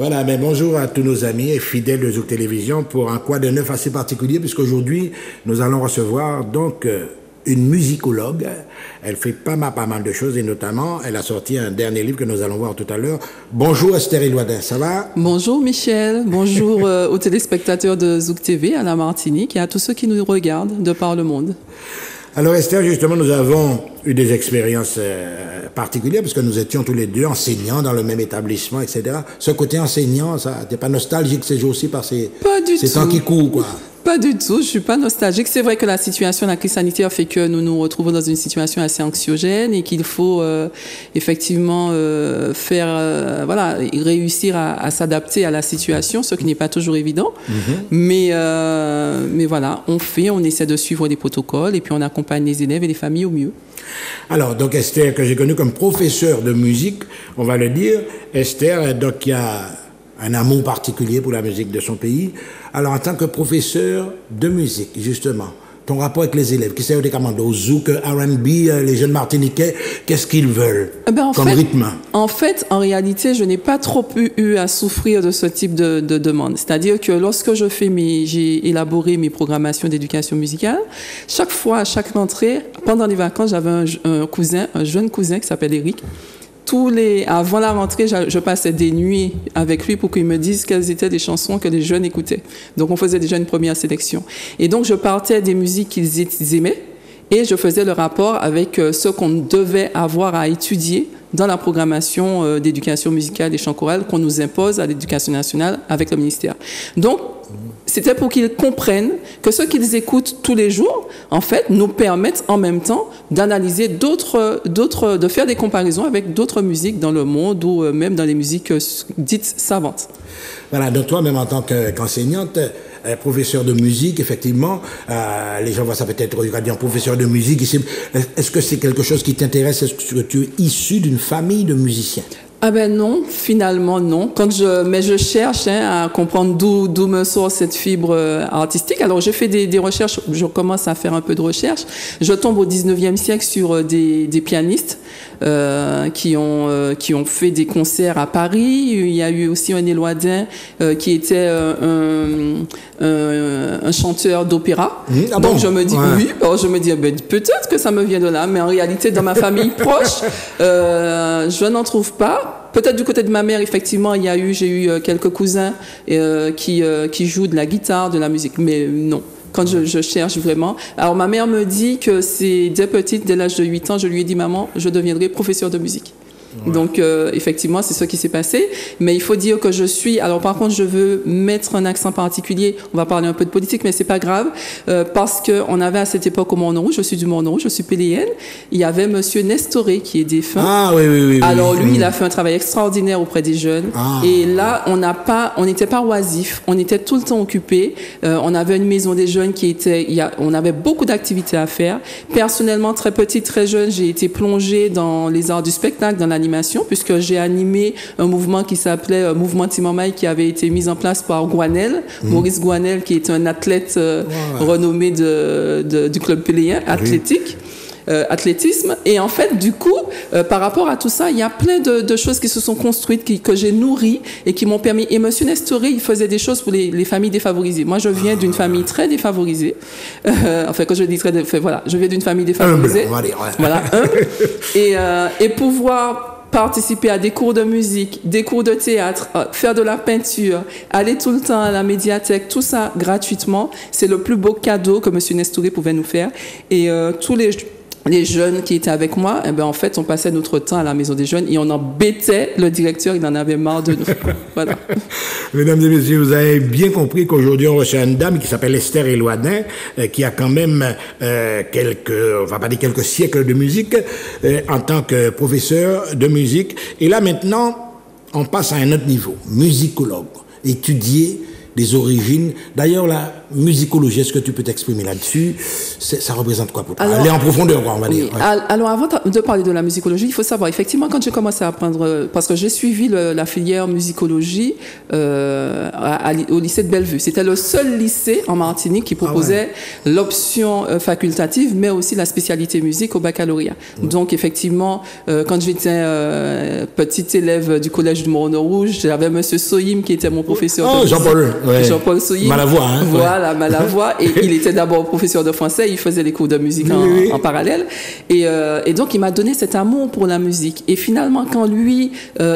Voilà, mais bonjour à tous nos amis et fidèles de Zouk Télévision pour un Quoi de neuf assez particulier, puisqu'aujourd'hui, nous allons recevoir donc une musicologue. Elle fait pas mal de choses et notamment, elle a sorti un dernier livre que nous allons voir tout à l'heure. Bonjour Esther Elouadin, ça va? Bonjour Michel, bonjour aux téléspectateurs de Zouk TV à la Martinique et à tous ceux qui nous regardent de par le monde. Alors Esther, justement, nous avons eu des expériences particulières parce que nous étions tous les deux enseignants dans le même établissement, etc. Ce côté enseignant, ça, t'es pas nostalgique ces jours-ci par ces temps qui courent, quoi? Pas du tout, je suis pas nostalgique. C'est vrai que la situation, la crise sanitaire fait que nous nous retrouvons dans une situation assez anxiogène et qu'il faut effectivement réussir à s'adapter à la situation, ce qui n'est pas toujours évident. Mais voilà, on essaie de suivre les protocoles et puis on accompagne les élèves et les familles au mieux. Alors, donc Esther, que j'ai connue comme professeure de musique, on va le dire, Esther, donc qui a un amour particulier pour la musique de son pays. Alors, en tant que professeur de musique, justement, ton rapport avec les élèves, qui savent des commandes au zouk, R&B, les jeunes martiniquais, qu'est-ce qu'ils veulent comme rythme? En fait, en réalité, je n'ai pas trop eu à souffrir de ce type de demande. C'est-à-dire que lorsque j'ai élaboré mes programmations d'éducation musicale, chaque fois, à chaque rentrée, pendant les vacances, j'avais un jeune cousin qui s'appelle Eric. Avant la rentrée, je passais des nuits avec lui pour qu'il me dise quelles étaient les chansons que les jeunes écoutaient. Donc, on faisait déjà une première sélection. Et donc, je partais des musiques qu'ils aimaient et je faisais le rapport avec ce qu'on devait avoir à étudier dans la programmation d'éducation musicale et chant choral qu'on nous impose à l'éducation nationale avec le ministère. Donc, c'était pour qu'ils comprennent que ce qu'ils écoutent tous les jours, en fait, nous permettent en même temps d'analyser de faire des comparaisons avec d'autres musiques dans le monde ou même dans les musiques dites savantes. Voilà, donc toi, même en tant qu'enseignante, professeur de musique, effectivement, les gens voient ça peut-être, regardez un professeur de musique, est-ce que c'est quelque chose qui t'intéresse? Est-ce que tu es issu d'une famille de musiciens? Ah ben non, finalement non. Mais je cherche à comprendre d'où me sort cette fibre artistique. Alors j'ai fait des recherches, je commence à faire un peu de recherche. Je tombe au 19e siècle sur des pianistes qui ont fait des concerts à Paris. Il y a eu aussi un Elouadin qui était un chanteur d'opéra. Donc je me dis peut-être que ça me vient de là, mais en réalité dans ma famille proche, je n'en trouve pas. Peut-être du côté de ma mère, effectivement, j'ai eu quelques cousins qui jouent de la guitare, de la musique, mais non. Quand je cherche vraiment. Alors, ma mère me dit que dès petite, dès l'âge de 8 ans, je lui ai dit, maman, je deviendrai professeur de musique. Ouais. Donc, effectivement, c'est ce qui s'est passé. Mais il faut dire que alors par contre, je veux mettre un accent particulier. On va parler un peu de politique, mais c'est pas grave. Parce qu'on avait à cette époque au Morne-Rouge, je suis du Morne-Rouge, je suis péléenne. Il y avait monsieur Nestoré qui est défunt. Ah, oui. Alors, lui, il a fait un travail extraordinaire auprès des jeunes. Ah. Et là, on n'était pas oisifs. On était tout le temps occupés. On avait une maison des jeunes on avait beaucoup d'activités à faire. Personnellement, très petite, très jeune, j'ai été plongée dans les arts du spectacle, dans l'animation, puisque j'ai animé un mouvement qui s'appelait Mouvement Timamaï, qui avait été mis en place par Gouanel, Maurice Gouanel, qui est un athlète renommé du club péléen, athlétisme. Et en fait, du coup, par rapport à tout ça, il y a plein de choses qui se sont construites, que j'ai nourries et qui m'ont permis. Et monsieur Nestoré, il faisait des choses pour les familles défavorisées. Moi, je viens d'une famille très défavorisée. Quand je dis je viens d'une famille défavorisée. Voilà, et pouvoir participer à des cours de musique, des cours de théâtre, faire de la peinture, aller tout le temps à la médiathèque, tout ça gratuitement, c'est le plus beau cadeau que monsieur Nestoré pouvait nous faire. Et tous les jeunes qui étaient avec moi, en fait, on passait notre temps à la maison des jeunes et on embêtait le directeur, il en avait marre de nous. Voilà. Mesdames et messieurs, vous avez bien compris qu'aujourd'hui, on reçoit une dame qui s'appelle Esther Elouadin, qui a quand même quelques siècles de musique en tant que professeur de musique. Et là, maintenant, on passe à un autre niveau, musicologue, étudier des origines. D'ailleurs, là, musicologie, est-ce que tu peux t'exprimer là-dessus? Ça représente quoi pour toi? Alors, aller en profondeur, quoi, on va dire. Oui. Alors, avant de parler de la musicologie, il faut savoir, effectivement, quand j'ai commencé à apprendre, parce que j'ai suivi la filière musicologie au lycée de Bellevue. C'était le seul lycée en Martinique qui proposait l'option facultative, mais aussi la spécialité musique au baccalauréat. Donc, effectivement, quand j'étais petite élève du collège du Mont-Rouge, j'avais monsieur Soyim qui était mon professeur de musique. Jean-Paul. Ouais. Jean-Paul Soyim. Malavoie, hein. Voilà, Malavoie. Et il était d'abord professeur de français, il faisait les cours de musique en parallèle. Et donc, il m'a donné cet amour pour la musique. Et finalement, quand lui,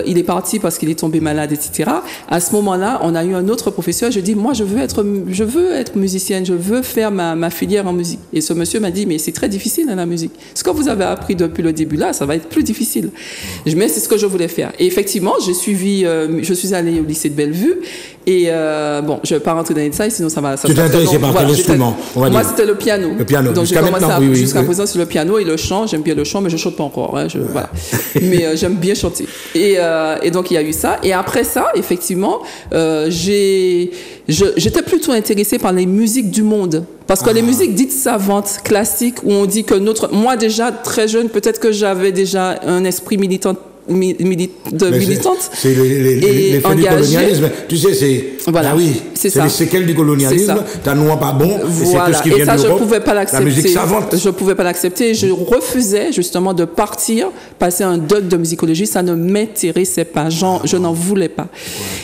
il est parti parce qu'il est tombé malade, etc., à ce moment-là, on a eu un autre professeur. Je dis, moi, je veux être musicienne, je veux faire ma filière en musique. Et ce monsieur m'a dit, mais c'est très difficile, la musique. Ce que vous avez appris depuis le début là, ça va être plus difficile. Mais c'est ce que je voulais faire. Et effectivement, je suis allée au lycée de Bellevue. Et bon, je ne vais pas rentrer dans les détails, sinon ça va. Tu t'es intéressé par quel instrument? Moi, c'était le piano. Le piano. Donc j'ai commencé jusqu'à présent sur le piano et le chant. J'aime bien le chant, mais je chante pas encore. Hein, voilà. Mais j'aime bien chanter. Et donc il y a eu ça. Et après ça, effectivement, j'étais plutôt intéressée par les musiques du monde. Parce que les musiques dites savantes, classiques, où on dit que moi déjà, très jeune, peut-être que j'avais déjà un esprit militante. C'est les faits du colonialisme. Tu sais, c'est voilà, c'est les séquelles du colonialisme. T'as noir pas bon. Voilà. C'est tout ce qui vient et ça, de je pouvais pas l'accepter. La musique savante. Je pouvais pas l'accepter. Je refusais justement de passer un doc de musicologie. Ça ne m'intéressait pas. Je n'en voulais pas.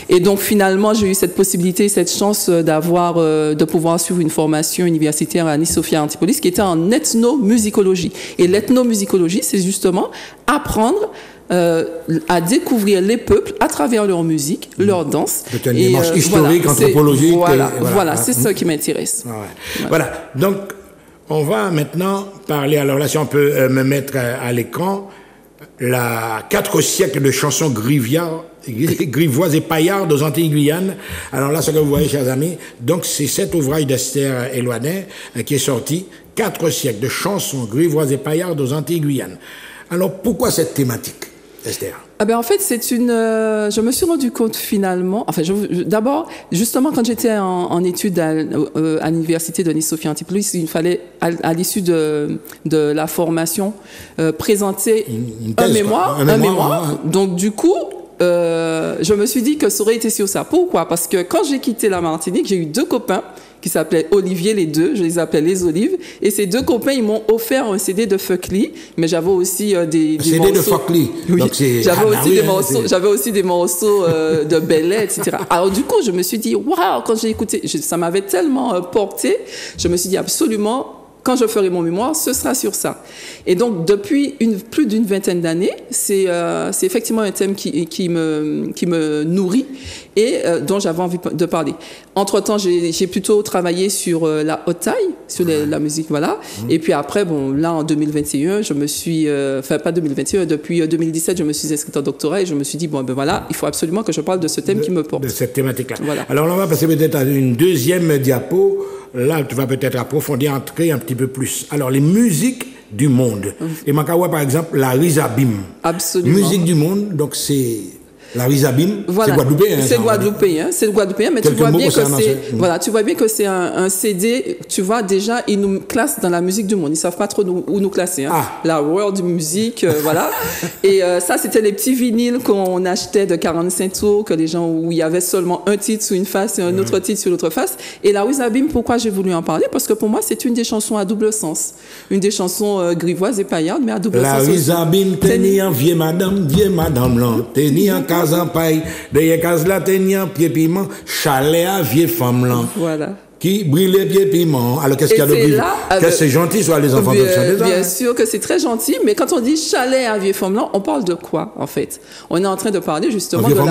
Ouais. Et donc finalement, j'ai eu cette possibilité, cette chance de pouvoir suivre une formation universitaire à Nice-Sophia Antipolis, qui était en ethnomusicologie. Et l'ethnomusicologie, c'est justement apprendre à découvrir les peuples à travers leur musique, leur danse. C'est une démarche historique, anthropologique. Voilà, c'est ça qui m'intéresse. Voilà. Donc, on va maintenant parler, alors là, si on peut me mettre à l'écran, 4 siècles de chansons grivoises et paillardes aux Antilles-Guyane. Alors là, ce que vous voyez, chers amis, donc c'est cet ouvrage d'Esther Éloinet qui est sorti, 4 siècles de chansons grivoises et paillardes aux Antilles-Guyane. Alors, pourquoi cette thématique, Esther? En fait, je me suis rendu compte finalement, d'abord, justement, quand j'étais en études à l'université de Nice-Sophia Antipolis, il fallait, à l'issue de la formation, présenter un mémoire. Donc, du coup, je me suis dit que ça aurait été sur ça. Pourquoi? Parce que quand j'ai quitté la Martinique, j'ai eu 2 copains qui s'appelaient Olivier, les deux, je les appelais les Olives, et ces 2 copains, ils m'ont offert un CD de Fuck Lee, mais j'avais aussi des CD morceaux... de Fuck Lee. Oui, donc j'avais aussi des morceaux de Bellet, etc. Alors du coup, je me suis dit, waouh, quand j'ai écouté, ça m'avait tellement porté, je me suis dit absolument, quand je ferai mon mémoire, ce sera sur ça. Et donc, depuis plus d'une vingtaine d'années, c'est effectivement un thème qui me nourrit et dont j'avais envie de parler. Entre-temps, j'ai plutôt travaillé sur la haute taille, sur la musique, voilà. Et puis après, bon, là, en 2021, je me suis... pas 2021, depuis 2017, je me suis inscrite en doctorat et je me suis dit, bon, ben voilà, il faut absolument que je parle de ce thème qui me porte. De cette thématique-là. Voilà. Alors, là, on va passer peut-être à une deuxième diapo. Là, tu vas peut-être approfondir, entrer un petit peu plus. Alors, les musiques du monde. Et Makawa, par exemple, la Rizabim. Absolument. Musique du monde, donc c'est... La Rizabim, voilà. C'est guadeloupéen. C'est guadeloupéen, c'est guadeloupéen, mais tu vois bien que tu vois bien que c'est un CD, tu vois, déjà, ils nous classent dans la musique du monde. Ils savent pas trop où nous classer, hein. La world music, voilà. Et ça, c'était les petits vinyles qu'on achetait de 45 tours, où il y avait seulement un titre sur une face et un autre titre sur l'autre face. Et la Rizabim, pourquoi j'ai voulu en parler? Parce que pour moi, c'est une des chansons à double sens. Une des chansons grivoises et paillardes, mais à double sens. La Rizabim, tenir vieux madame, là, tenir en paille, de case là, tenir pied piment, chalet à vieille femme là. Voilà. Qui brille les pieds piment. Alors qu'est-ce qu'il y a de plus? Qu'est-ce que c'est gentil, soit les enfants peuvent chanter ça? Bien sûr que c'est très gentil, mais quand on dit chalet à vieille femme là, on parle de quoi, en fait? On est en train de parler justement de la...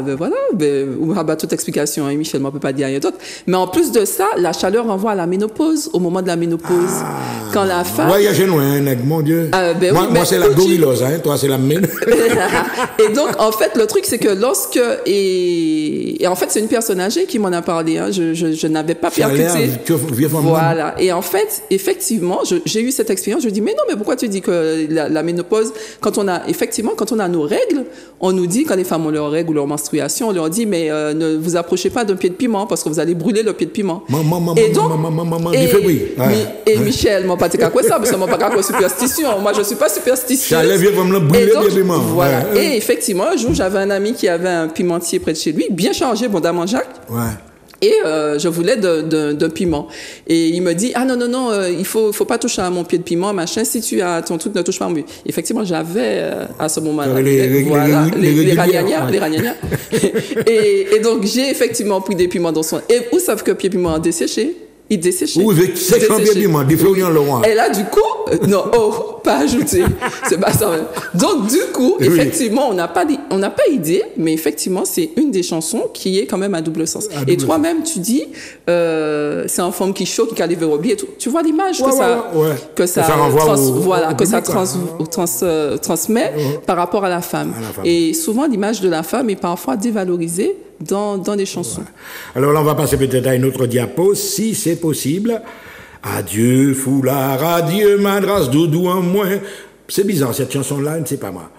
ben voilà, toute explication, hein, Michel, moi, on peut pas dire rien d'autre. Mais en plus de ça, la chaleur renvoie à la ménopause, au moment de la ménopause. quand la femme... Voyager loin, mon Dieu. Ben moi, oui, c'est la gorillose, hein, toi, c'est la mienne. Et donc, en fait, le truc, c'est que lorsque... Et en fait, c'est une personne âgée qui m'en a parlé. Hein, je n'avais pas percuté. Voilà. Et en fait, effectivement, j'ai eu cette expérience. Je dis, mais non, mais pourquoi tu dis que la ménopause, quand on a nos règles, on nous dit, quand les femmes ont leurs règles ou leur menstruation, on leur dit, mais ne vous approchez pas d'un pied de piment parce que vous allez brûler le pied de piment. Et Michel, moi, pas de quoi ça, parce que moi, pas de superstition. Moi, je suis pas superstitieuse. J'allais bien me brûler le pied de piment. Voilà. Et effectivement, un jour, j'avais un ami qui avait un pimentier près de chez lui, bien chargé, bon, d'Amanjac. Ouais. Et je voulais d'un piment. Et il me dit, ah non, il faut pas toucher à mon pied de piment, machin. Si tu as ton truc, ne touche pas à mon pied. Effectivement, j'avais à ce moment-là les ragnagnas. Et donc, j'ai effectivement pris des piments dans son... Et où savent que pied de piment a desséché? Il desséchait. Vous êtes séchant pied de piment, des feuillants Laurent. Et là, du coup, non, pas ajouté. C'est pas ça. Donc, du coup, effectivement, on n'a pas idée, mais effectivement, c'est une des chansons qui est quand même à double sens. Et toi-même, tu dis, c'est un femme qui chaud, qui a les verrobies et tout. Tu vois l'image que ça transmet par rapport à la femme. Et souvent, l'image de la femme est parfois dévalorisée dans des chansons. Ouais. Alors là, on va passer peut-être à une autre diapo, si c'est possible. Adieu, foulard, adieu, madras, doudou en moins. C'est bizarre, cette chanson-là, je ne sais pas moi.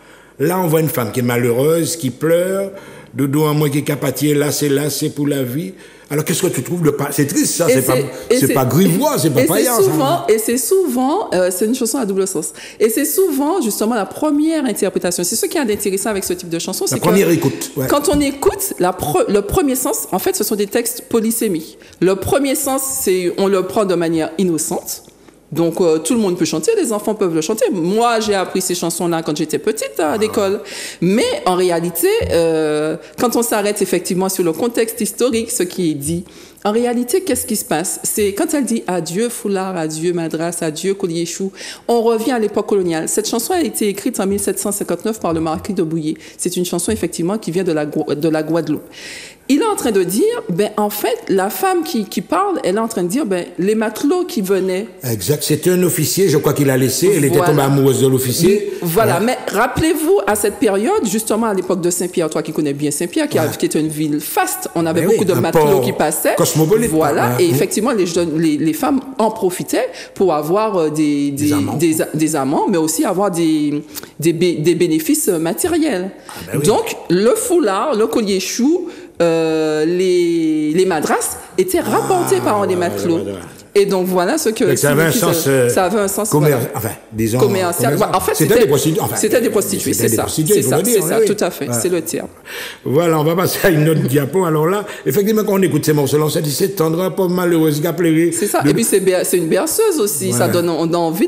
Là, on voit une femme qui est malheureuse, qui pleure, doudou en moins qui est capatier, là, c'est pour la vie. Alors, qu'est-ce que tu trouves de pas... C'est triste, ça, c'est pas grivois, c'est pas paillant, ça. Et c'est souvent, c'est une chanson à double sens. Et c'est souvent, justement, la première interprétation. C'est ce qui est intéressant avec ce type de chanson. La première écoute. Ouais. Quand on écoute, le premier sens, en fait, ce sont des textes polysémiques. Le premier sens, on le prend de manière innocente. Donc, tout le monde peut chanter, les enfants peuvent le chanter. Moi, j'ai appris ces chansons-là quand j'étais petite à l'école. Mais en réalité, quand on s'arrête effectivement sur le contexte historique, ce qui est dit, en réalité, qu'est-ce qui se passe? C'est quand elle dit adieu foulard, adieu madras, adieu collier chou, on revient à l'époque coloniale. Cette chanson a été écrite en 1759 par le marquis de Bouillé. C'est une chanson effectivement qui vient de la Guadeloupe. Il est en train de dire, en fait, la femme qui parle, elle est en train de dire, les matelots qui venaient. Exact. C'était un officier, je crois qu'il a laissé. Elle était tombée amoureuse de l'officier. Voilà. Ouais. Mais rappelez-vous, à cette période, justement, à l'époque de Saint-Pierre, toi qui connais bien Saint-Pierre, qui était une ville faste, on avait beaucoup de matelots qui passaient. Cosmopolite. Voilà. Et effectivement, les femmes en profitaient pour avoir des amants, mais aussi avoir des bénéfices matériels. Donc, le foulard, le collier chou, les madras étaient rapportés par les matelots. Et donc voilà ce que ça avait un sens commercial. En fait, c'était des prostituées, c'est ça, tout à fait, c'est le terme. Voilà, on va passer à une autre diapo. Alors là, effectivement, quand on écoute ces morceaux-là, on se dit c'est tendre, pauvre malheureuse, qui a pleuré. C'est ça. Et puis c'est une berceuse aussi. Ça donne, on a envie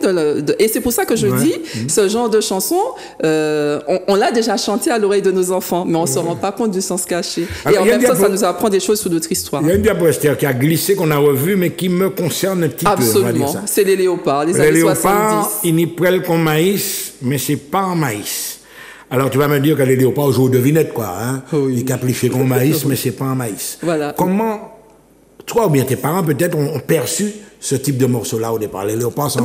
et c'est pour ça que je dis, ce genre de chanson, on l'a déjà chanté à l'oreille de nos enfants, mais on se rend pas compte du sens caché. Et en même temps, ça nous apprend des choses sur notre histoire. Il y a une diapo, Esther, qui a glissé, qu'on a revu, mais qui me concerne un petit peu, on va dire ça. C'est les léopards, les années 70. Ils n'y prennent qu'on maïs, mais c'est pas en maïs. Alors tu vas me dire que les léopards jouent aux devinettes, quoi. Hein? Ils caplichaient qu'on maïs, mais c'est pas en maïs. Voilà. Comment, toi ou bien tes parents, peut-être, ont perçu ce type de morceau-là au départ? Les léopards sont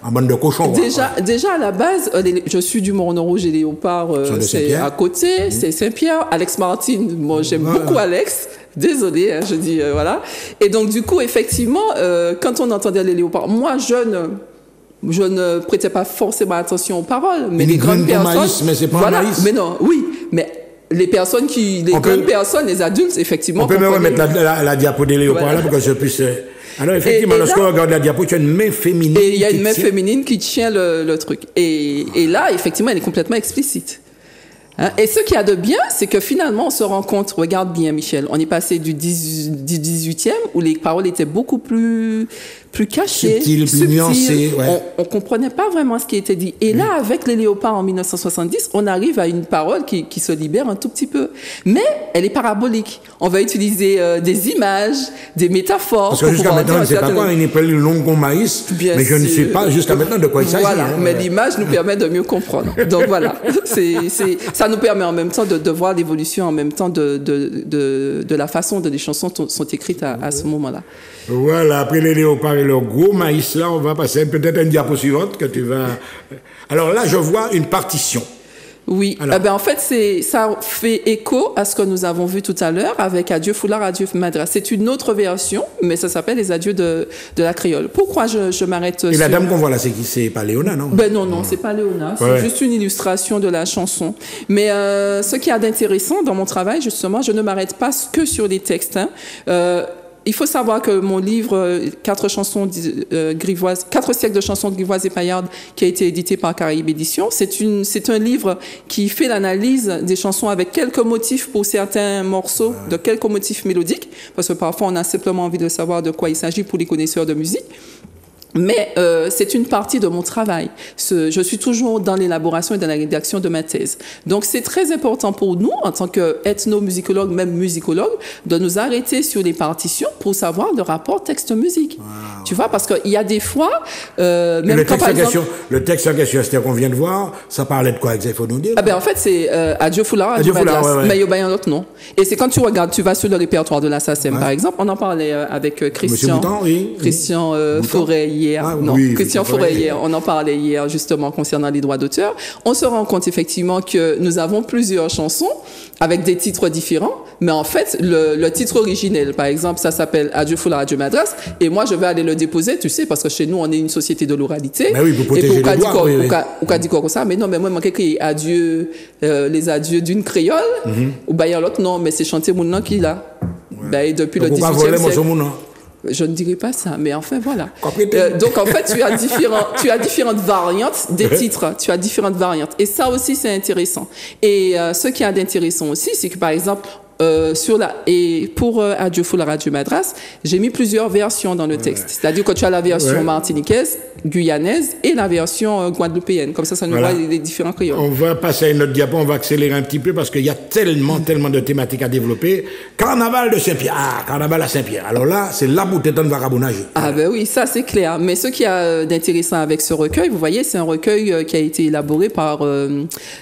en bande de cochons. Déjà, à la base, je suis du Morne-Rouge et les léopards, c'est à côté, c'est Saint-Pierre. Alex Martin, moi j'aime beaucoup Alex. Désolée, hein, je dis voilà. Et donc du coup, effectivement, quand on entendait les léopards, moi je ne prêtais pas forcément attention aux paroles, mais les grandes personnes, maïs, mais c'est pas maïs. Mais non, oui, mais les personnes grandes personnes, les adultes, effectivement. On peut même remettre la diapo des léopards là pour que je puisse. Alors effectivement, lorsqu'on regarde la diapo, tu as une main féminine. Et il y a une main féminine qui tient le truc. Et là, effectivement, elle est complètement explicite. Hein? Et ce qu'il y a de bien, c'est que finalement, on se rend compte, regarde bien Michel, on est passé du 18e où les paroles étaient beaucoup plus cachées, subtiles, plus nuancées. On comprenait pas vraiment ce qui était dit. Et là, avec les léopards en 1970, on arrive à une parole qui se libère un tout petit peu. Mais elle est parabolique. On va utiliser des images, des métaphores. Parce que jusqu'à maintenant, je ne sais pas quoi, il n'est pas le long qu'on maïs, mais je ne sais pas jusqu'à maintenant de quoi il s'agit. Voilà, mais l'image nous permet de mieux comprendre. Donc voilà, ça ça nous permet en même temps de voir l'évolution en même temps de la façon dont les chansons sont écrites à ce moment-là. Voilà, après les léopards et leur gros maïs, là, on va passer peut-être à une diapo suivante que tu vas... Alors là, je vois une partition. Oui, en fait, ça fait écho à ce que nous avons vu tout à l'heure avec Adieu Foulard, Adieu Madras. C'est une autre version, mais ça s'appelle Les Adieux de la Créole. Pourquoi je m'arrête Et la dame qu'on voit là, c'est pas Léona, non? Non, c'est pas Léona. C'est juste une illustration de la chanson. Mais ce qu'il y a d'intéressant dans mon travail, justement, je ne m'arrête pas que sur les textes. Il faut savoir que mon livre 4 siècles de chansons grivoises et paillardes, qui a été édité par Caraïbes Éditions, c'est un livre qui fait l'analyse des chansons avec quelques motifs pour certains morceaux, de quelques motifs mélodiques, parce que parfois on a simplement envie de savoir de quoi il s'agit pour les connaisseurs de musique. Mais c'est une partie de mon travail. Je suis toujours dans l'élaboration et dans la rédaction de ma thèse. Donc c'est très important pour nous, en tant qu'ethnomusicologue, même musicologue, de nous arrêter sur les partitions pour savoir le rapport texte-musique. Wow. Tu vois, parce qu'il y a des fois... même le texte en question, c'est-à-dire qu'on vient de voir, ça parlait de quoi exactement, il faut nous dire? En fait, c'est Adieu Foulard, Adieu Madras, mais Yobayan l'autre non. Et c'est quand tu regardes, tu vas sur le répertoire de la SACEM, par exemple, on en parlait avec Christian Forêt hier. Christian Forêt hier, on en parlait hier justement concernant les droits d'auteur. On se rend compte effectivement que nous avons plusieurs chansons avec des titres différents, mais en fait, le titre originel, par exemple, ça s'appelle Adieu Foulard, Adieu Madras, et moi je vais aller le déposer, tu sais, parce que chez nous on est une société de l'oralité. Ben oui, pour protéger les droits. Ou qu'a dit quoi comme ça, mais non, mais moi je écrit Adieu, les adieux d'une créole, ou bien l'autre non, mais c'est chanté mon nom qui là. Ben, depuis le 18e siècle. Je ne dirais pas ça, mais enfin voilà. Donc en fait, tu as différentes variantes des titres, tu as différentes variantes, et ça aussi c'est intéressant. Et ce qui est d'intéressant aussi, c'est que par exemple pour Adieu Foulard, Adieu Madras, j'ai mis plusieurs versions dans le texte. C'est-à-dire que tu as la version martiniquaise, guyanaise et la version guadeloupéenne. Comme ça nous voit les différents créoles. On va passer à une autre diapo, on va accélérer un petit peu parce qu'il y a tellement de thématiques à développer. Carnaval de Saint-Pierre. Carnaval à Saint-Pierre. Alors là, c'est là où tu es dans le vagabondage. Ben oui, ça c'est clair. Mais ce qui a d'intéressant avec ce recueil, vous voyez, c'est un recueil qui a été élaboré par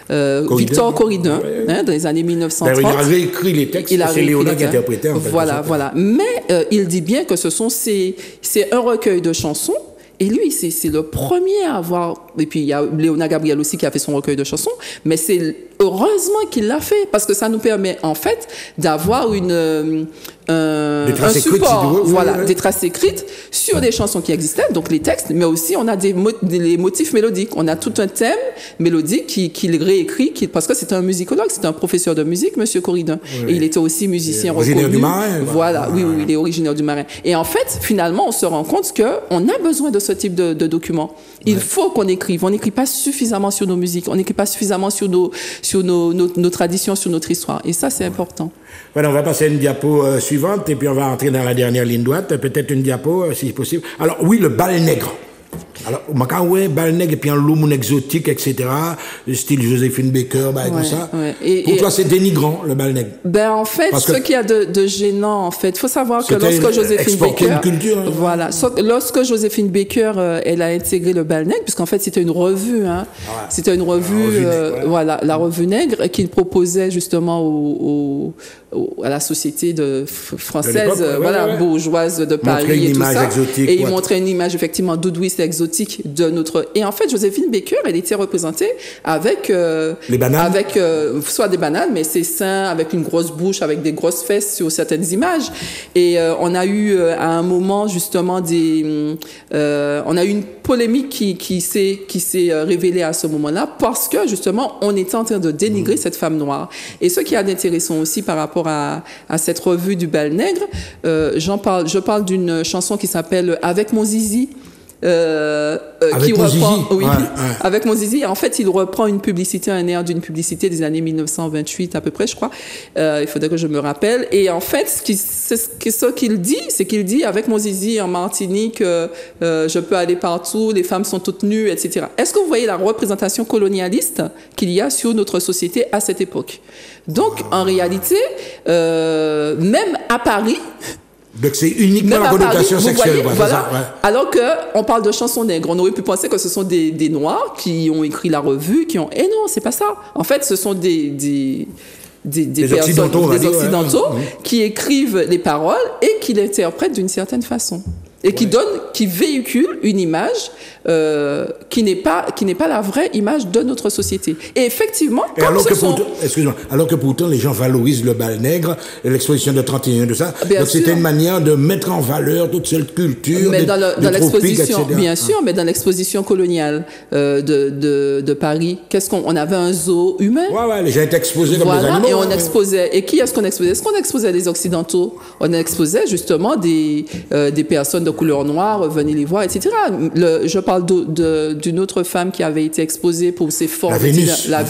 Victor Corridon dans les années 1930. Il avait écrit les textes, c'est Léona qui interprétait. Voilà. Mais il dit bien que c'est un recueil de chansons. Et lui, c'est le premier à avoir... Et puis, il y a Léona Gabriel aussi qui a fait son recueil de chansons. Mais c'est heureusement qu'il l'a fait, parce que ça nous permet, en fait, d'avoir un support, des traces écrites sur des chansons qui existaient, donc les textes, mais aussi on a les motifs mélodiques. On a tout un thème mélodique qu'il réécrit, parce que c'est un musicologue, c'est un professeur de musique, Monsieur Corridon. Et il était aussi musicien reconnu. Originaire du Marin. Oui, il est originaire du Marin. Et en fait, finalement, on se rend compte qu'on a besoin de ce type de documents. Il faut qu'on écrive. On n'écrit pas suffisamment sur nos musiques, on n'écrit pas suffisamment sur nos traditions, sur notre histoire. Et ça, c'est important. Voilà, on va passer à une diapo suivante et puis on va entrer dans la dernière ligne droite. Peut-être une diapo, si possible. Alors, oui, le bal nègre. Alors, bal nègre et puis un loumoun exotique, etc. Style Joséphine Baker, tout ça. Pour toi, c'est dénigrant, le bal nègre. En fait, ce qu'il y a de gênant, en fait, il faut savoir que lorsque Joséphine Baker... une culture. Lorsque Joséphine Baker, elle a intégré le bal nègre, puisqu'en fait, c'était une revue, c'était une revue, la revue nègre, qu'il proposait justement à la société française, bourgeoise de Paris et tout ça. Exotique, et il montrait une image, effectivement, doudouiste exotique de notre... Et en fait, Joséphine Baker, elle était représentée avec... les bananes. Avec soit des bananes, mais ses seins, avec une grosse bouche, avec des grosses fesses sur certaines images. Et on a eu, à un moment, justement, on a eu une polémique qui s'est révélée à ce moment-là, parce que, justement, on était en train de dénigrer cette femme noire. Et ce qui est d'intéressant aussi par rapport à cette revue du bal nègre, je parle d'une chanson qui s'appelle « Avec mon zizi ». Avec mon zizi. Avec mon zizi. En fait, il reprend une publicité, un air d'une publicité des années 1928 à peu près, je crois. Il faudrait que je me rappelle. Et en fait, ce qu'il dit, c'est qu'il dit avec mon zizi en Martinique, je peux aller partout, les femmes sont toutes nues, etc. Est-ce que vous voyez la représentation colonialiste qu'il y a sur notre société à cette époque? Donc, en réalité, même à Paris, Donc c'est uniquement Même la à Paris, connotation vous sexuelle. voyez, Quoi, voilà. c'est ça, ouais. Alors qu'on parle de chansons nègres, on aurait pu penser que ce sont des Noirs qui ont écrit la revue, qui ont... Et non, c'est pas ça. En fait, ce sont des personnes, Occidentaux, des Occidentaux ouais. qui écrivent les paroles et qui l'interprètent d'une certaine façon. Et qui véhiculent une image qui n'est pas la vraie image de notre société. Et effectivement, alors que pourtant les gens valorisent le bal nègre, l'exposition de 31 de ça. Bien donc sûr. c'était une manière de mettre en valeur toute cette culture mais dans l'exposition, etc. bien sûr, mais dans l'exposition coloniale de Paris, on avait un zoo humain. Ouais, les gens étaient exposés comme des animaux. Et on exposait. Et qui est-ce qu'on exposait? Est-ce qu'on exposait les Occidentaux? On exposait justement des personnes de couleur noire, venez les voir, etc. Je parle d'une autre femme qui avait été exposée pour ses formes. La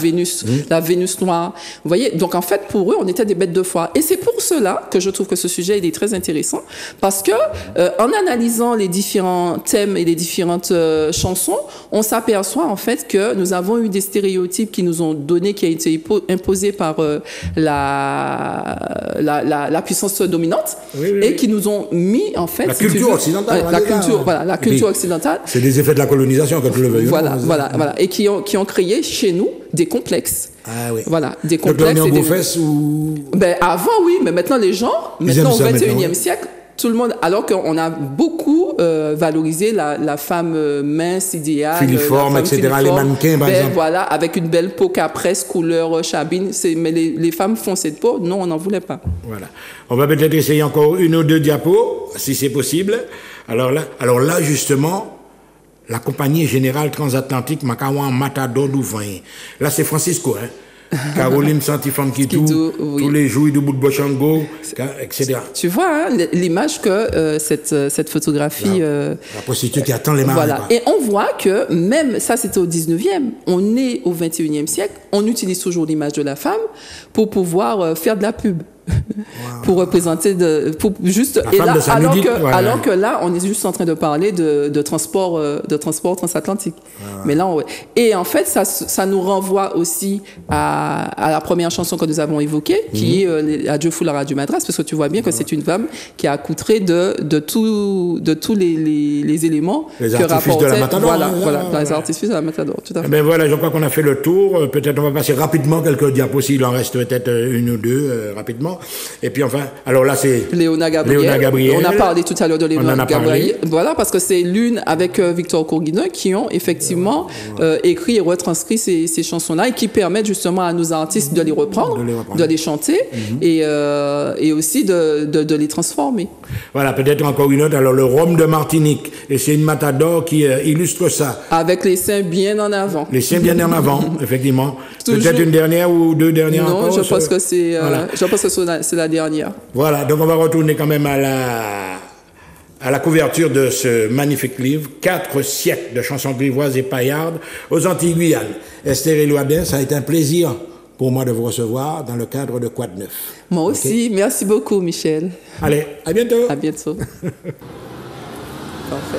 Vénus noire. Vous voyez? Donc, en fait, pour eux, on était des bêtes de foire. Et c'est pour cela que je trouve que ce sujet, il est très intéressant. Parce que, en analysant les différents thèmes et les différentes chansons, on s'aperçoit, en fait, que nous avons eu des stéréotypes qui nous ont donné, qui a été imposés par la puissance dominante et qui nous ont mis, en fait, la culture occidentale. La culture occidentale. C'est des effets de la colonisation, quand tu le veux. Voilà. Et qui ont créé chez nous des complexes. Ah oui. Voilà, des complexes. Donc là, on est en fesses ou... Ben, avant, oui, mais maintenant, les gens, au 21e siècle, tout le monde, alors qu'on a beaucoup valorisé la femme mince, idéale, filiforme, etc., les mannequins, par exemple. Voilà, avec une belle peau capresse, couleur chabine. Mais les femmes foncées de peau, non, on n'en voulait pas. Voilà. On va peut-être essayer encore une ou deux diapos, si c'est possible. Alors là, justement, la compagnie générale transatlantique Macawan Matador d'Ouvin. Là, c'est Francisco, hein. Caroline Santifam-Kitou, tous les jours du bout de Bochango, etc. Tu vois, hein, l'image que cette photographie... La prostituée qui attend les maris. Voilà. Et on voit que même, ça c'était au 19e, on est au 21e siècle, on utilise toujours l'image de la femme pour pouvoir faire de la pub. Pour représenter alors que là on est juste en train de parler de transport transatlantique. Mais là et en fait ça nous renvoie aussi à la première chanson que nous avons évoquée qui est Adieu fou la radio Madras, parce que tu vois bien que c'est une femme qui a accoutré de tous les éléments les artifices de la Matador. Les artifices de la Matador, tout à fait. Ben voilà, je crois qu'on a fait le tour. Peut-être on va passer rapidement quelques diapos, s'il en reste peut-être une ou deux rapidement. Et puis enfin, alors là c'est Léona Gabriel. On a parlé tout à l'heure de Léona Gabriel. Voilà, parce que c'est l'une avec Victor Courguinin qui ont effectivement écrit et retranscrit ces chansons-là et qui permettent justement à nos artistes de les reprendre, de les chanter et aussi de les transformer. Voilà, peut-être encore une autre. Alors le Rhum de Martinique, et c'est une Matador qui illustre ça. Avec les seins bien en avant. Les seins bien en avant, effectivement. Peut-être une dernière ou deux dernières encore. Non, je pense que c'est la dernière. Voilà, donc on va retourner quand même à la couverture de ce magnifique livre, 4 siècles de chansons grivoises et paillardes aux Antilles-Guyane. Esther Elouadin, ça a été un plaisir pour moi de vous recevoir dans le cadre de Quoi de Neuf. Moi aussi, merci beaucoup Michel. Allez, à bientôt. À bientôt. Parfait.